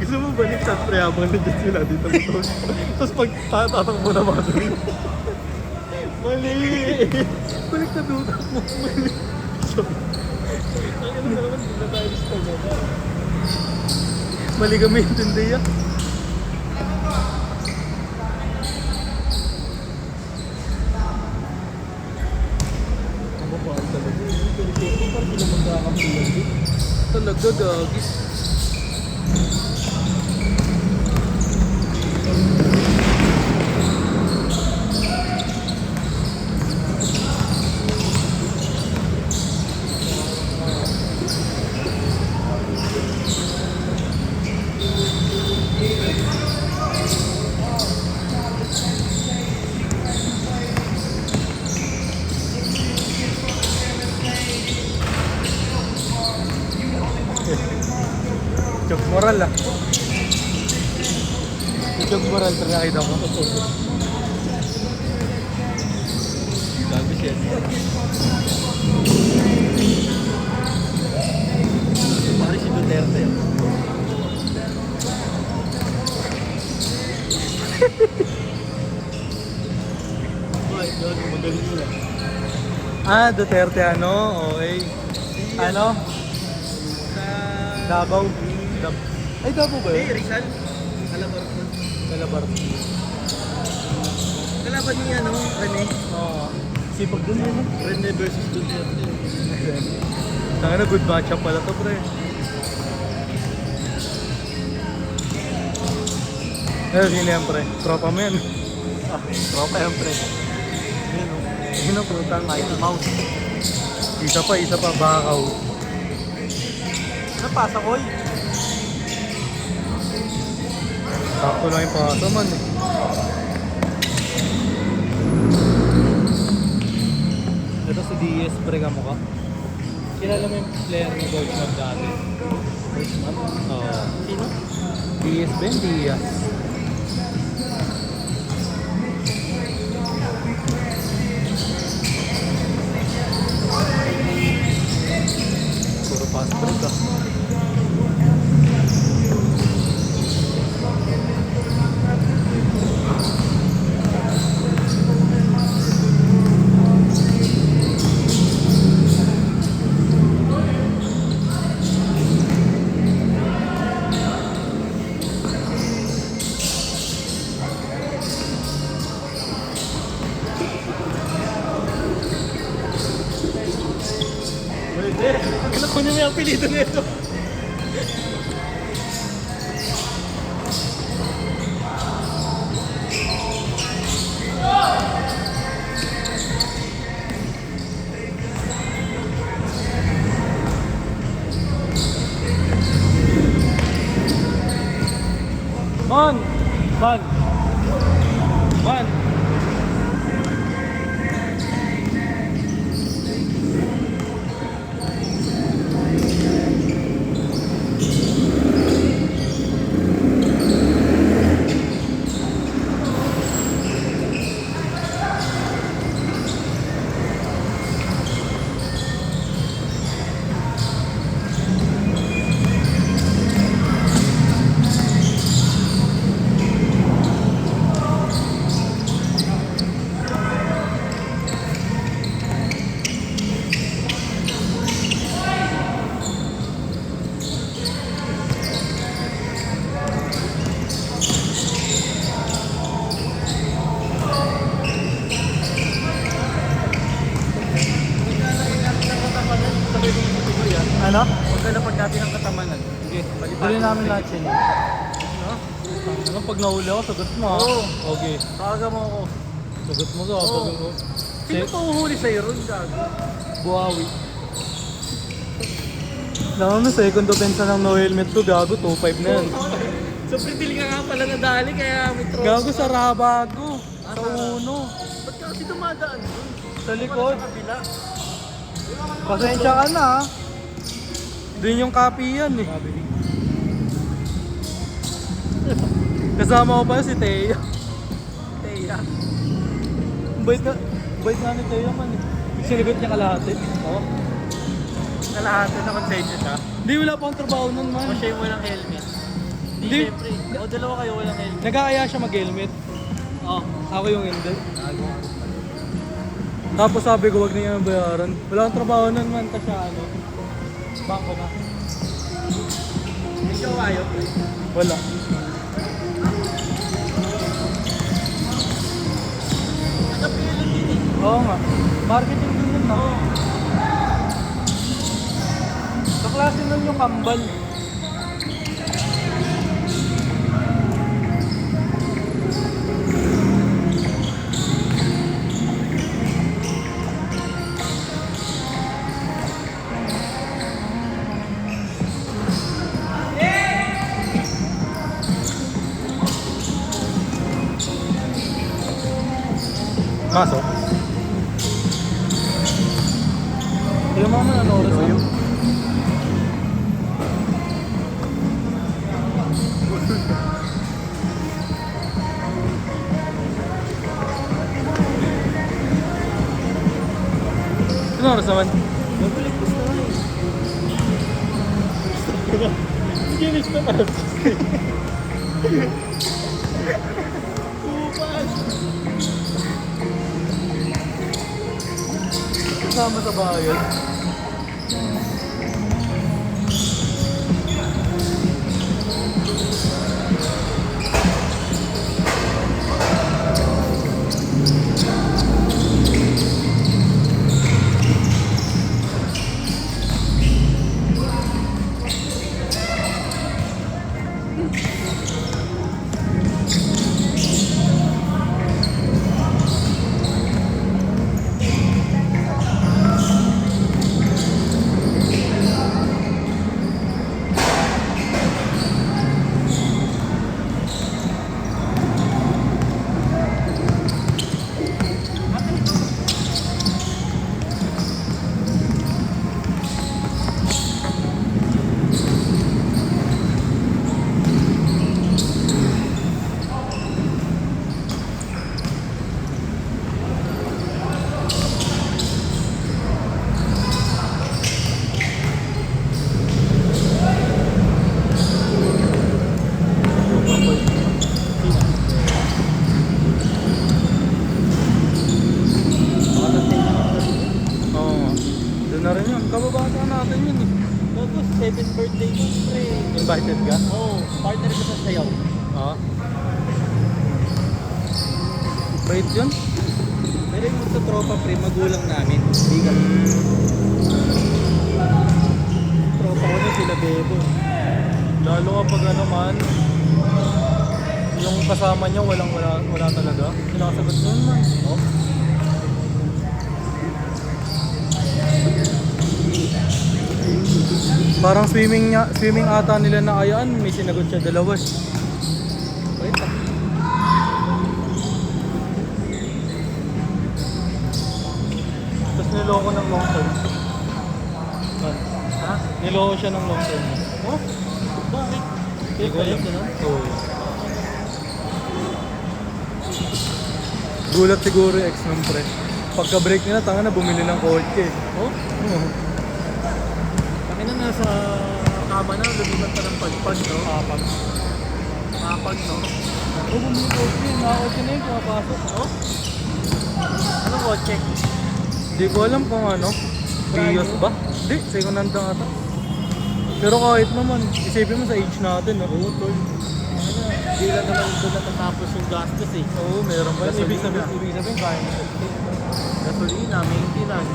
Gusto mo balik sa pre habang nandiyan sila dito mo. Tapos pag tatakbo na mga doon. Mali! Balik na doon mo. Mali. So, ang ina naman, hindi na tayo gusto mo. Mali kami intindi yan. Ang mapahal talaga. Parang sila magkakampulan din. Talaga, gagis. Joke moral ah. Joke moral pero nakita mo. Gabi siya. Parang si Duterte. Ay, doon magaling mo lang. Ah, Duterte ano? Okay. Ano? Davao. Ay, Davao ba yun? Rizal. Calabarzon. Calabarzon. Kalaban niya, no? Rene. Oo. Sipag dun yun. Rene versus Duterte. Saka na good matchup pala to, pre. Sino yan, pre? Tropa mo yan. Ah, tropa yan, pre. Yan, o. Yun ang putang mouse. Isa pa, bakaw. Napasa ko, Sakto lang yung pasa man eh. Ito si DS, pre ka mo ka. Kilala mo yung player ni Deutschland dati? Deutschland? Oo. Sino? DS ba yun? Diaz. Puro fast break ah. Pwede. Alam ko niyo may apelido nito. Man! Man! Man! Ano? Huwag ka na pag natin ang katamanan. Sige, bali namin lahat yun. No? Ano pag nahuli ako, sagot mo ha? Oo. Okay. Tawagan mo ako. Sagot mo ka, Oo. pag mo. Sino pa uhuli sa'yo ron, gago? Buhawi. Naman mo, second offense ng no helmet to, gago, 2.5 na yan. So, pritil ka nga pala nadali, kaya may tropa. Gago sa Rabago, sa uno, Ba't ka kasi dumadaan dun? sa likod. Sa kabila. Pasensya ka na ha. Doon yung copy yan eh. Kasama ko pa si Teya. Teya. Bait nga ni Teya man eh. Sinigot niya kalahati. Oo. Kalahati na konsensya siya. Hindi, wala pang trabaho nun man. O siya yung walang helmet. Hindi Hindi. Siyempre. O, dalawa kayo walang helmet. Nag-aaya siya mag-helmet. Oh. Ako yung hindi. Tapos sabi ko, wag na niya bayaran. Wala akong trabaho nun man, kasi ano, bangko na. Ikaw ayaw. Wala. Nagkapilan din eh. Oo nga. Marketing din yun na. Kaklase nun yung kambal. Masok. Tingnan mo naman ano oras na. Ano oras naman? Nabalik ko sa eh. Ginis na para. Kasama sa bayan. Kababata natin yun eh. Tapos 7th birthday ko, pre. Invited ka? Oo, partner ko sa sayaw. Oo. Bait yun? Pero yung magsa-tropa, pre, magulang namin. Hindi kami. Tropa ko na sila Bebo. Lalo kapag ano man, yung kasama niya wala talaga. Sinasagot nun man. Oh. Parang swimming ata nila na ayaan, may sinagot siya dalawa. Wait. Tapos niloko ng long term. Ha? Niloko siya ng long term. Oh? Bakit? Hindi ko alam. Oo. Gulat siguro yung ex ng pre. Pagka-break nila, tanga na bumili ng kotse. Oh? Oo. Kami na nasa kama na, lumipat pa ng pagpag, no? Kapag. Kapag, no? Oo, bumili ng kotse. Nakakotse na yun, pumapasok. Oh? Anong kotse? Hindi ko alam kung ano. Prius ba? Hindi, second hand lang ata. Pero kahit naman, isipin mo sa age natin, no? Oo, tol. Ano, hindi lang naman doon natatapos yung gastos eh. Oo, meron pa. Ibig Gasolina. sabihin, kaya mo. Gasolina, maintenance.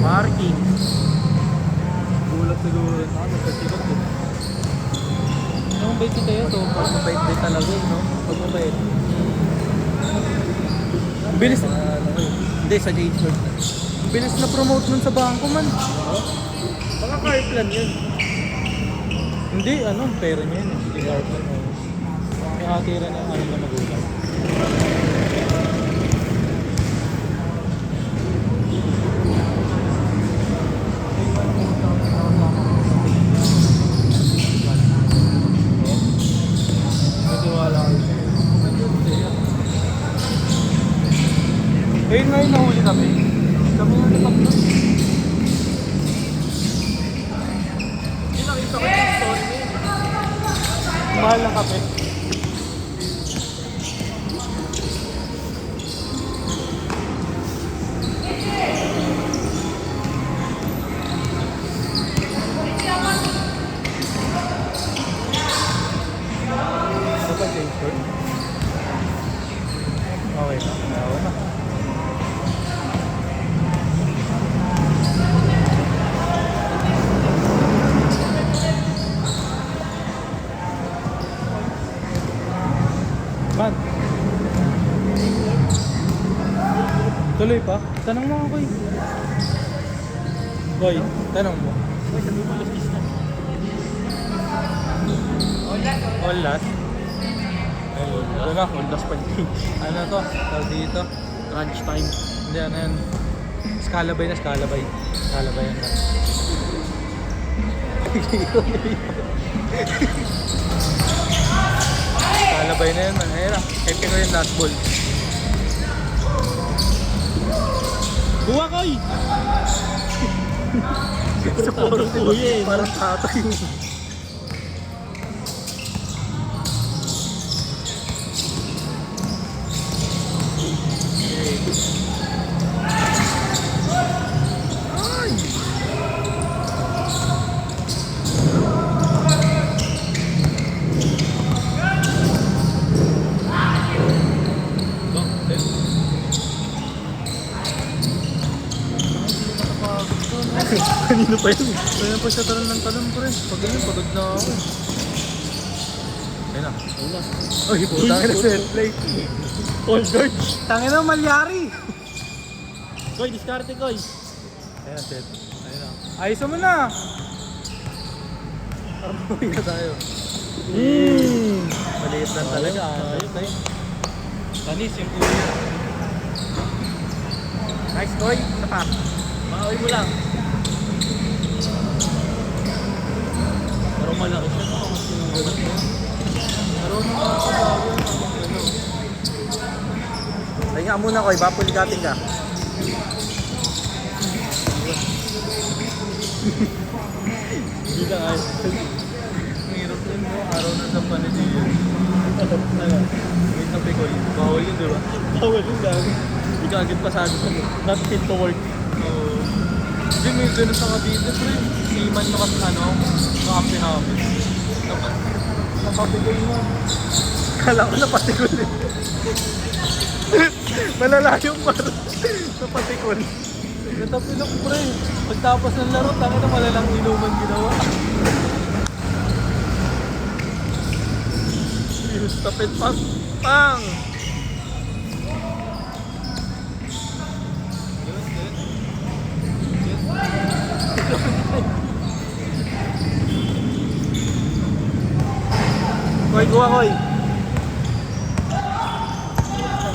Parking. Gulat siguro rin ako, nagkasikat eh. Ang bait kita yun, so Pag mabait din talaga eh, no? Pag mabait. bilis, Hindi, sa J-Short. bilis na promote nun sa bangko man. Baka car plan yun. Hindi, ano, pera niya yun. Hindi carbon. May hatira na ano na magulang. Natiwala ko. Eh, ngayon nahuli kami. Kami yung natakbo. Hindi nakita ko yung story na yun. Mahal na kape. Ano ba change short? Okay na. Ayaw na. Man. Tuloy pa? Tanong mo ako, Koy. Koy, tanong mo. All last? Ito na, all last pa din. Ano to? Tawag dito? Crunch time. Hindi, ano yan? Scalabay na, scalabay. Scalabay yan na. Scalabay na yan, man. Ayun na. Epic ko yung last ball. Buwa, Koy! Parang kuya eh. Parang tatay. Kanino pa yun? Kaya pa siya talon ng talon, pre. Pag ganyan, pagod na ako. Ayun na. Wala. Uy, putang ina set play. All George. Tangin na, malyari. Koy, diskarte, Koy. Ayan, set. Ayun na. Ayos mo na. Parang buhay na tayo. Maliit lang talaga. Ayos, Ayos. Panis yung kuya. Nice toy. Isa pa. Makawin mo lang. Pero malaki siya. Baka mas sinungalan mo. Pero nakakagawa ng ano. Pahinga muna ko, iba pulikating ka. Hindi lang ayos. Ang hirap din mo, araw na sa paniniyo. Ano? Wait na Pekoy, bawal yun diba? Bawal yung dami. Hindi ka agad pasado sa Not fit to work. Oo. Hindi, may gano'n sa Cavite, pre. Iman na kasi ano, kakampi namin. Napapigay mo. Kala ko napatikol eh. Malala yung parang napatikol. Natapilok, pre. Pagtapos ng laro, tangin na malalang inuman ginawa. Use tapit pa. Pang! Koy, kuha koy.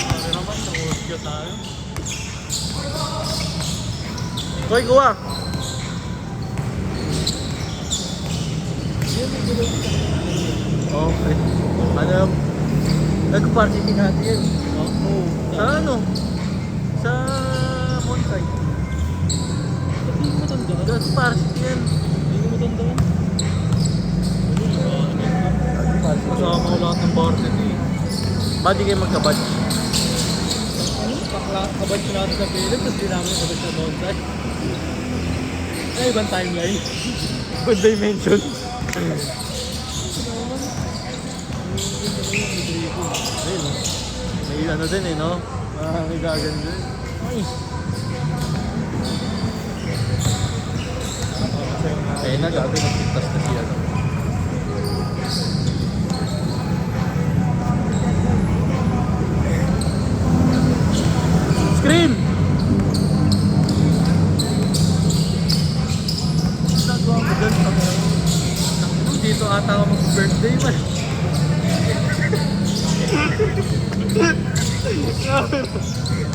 Ano naman, nangusyo tayo. Koy, kuha. Okay. Ano? Nag-varsity natin yan. Oo. Sa ano? Sa Montay. Hindi mo tandaan. Nag-varsity yan. Hindi mo tandaan. Kasama ko lahat ng varsity. Ba't di kayo magka-batch? Kabad ko natin sa Philip, tapos di namin kabad sa bonsai. Ay, ibang timeline. Good dimension. Ayun, May ano din eh, no? May gagan din. ay. Eh, nagabi nagpintas na siya. No? Scream! Nagawa ko dun sa dito ata ako mag-birthday man.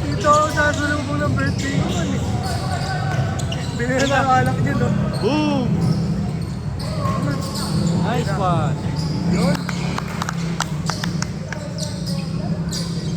Dito ako sasalubong ng birthday ko man eh. Binila na alak niya no. Boom! Nice one! Yun.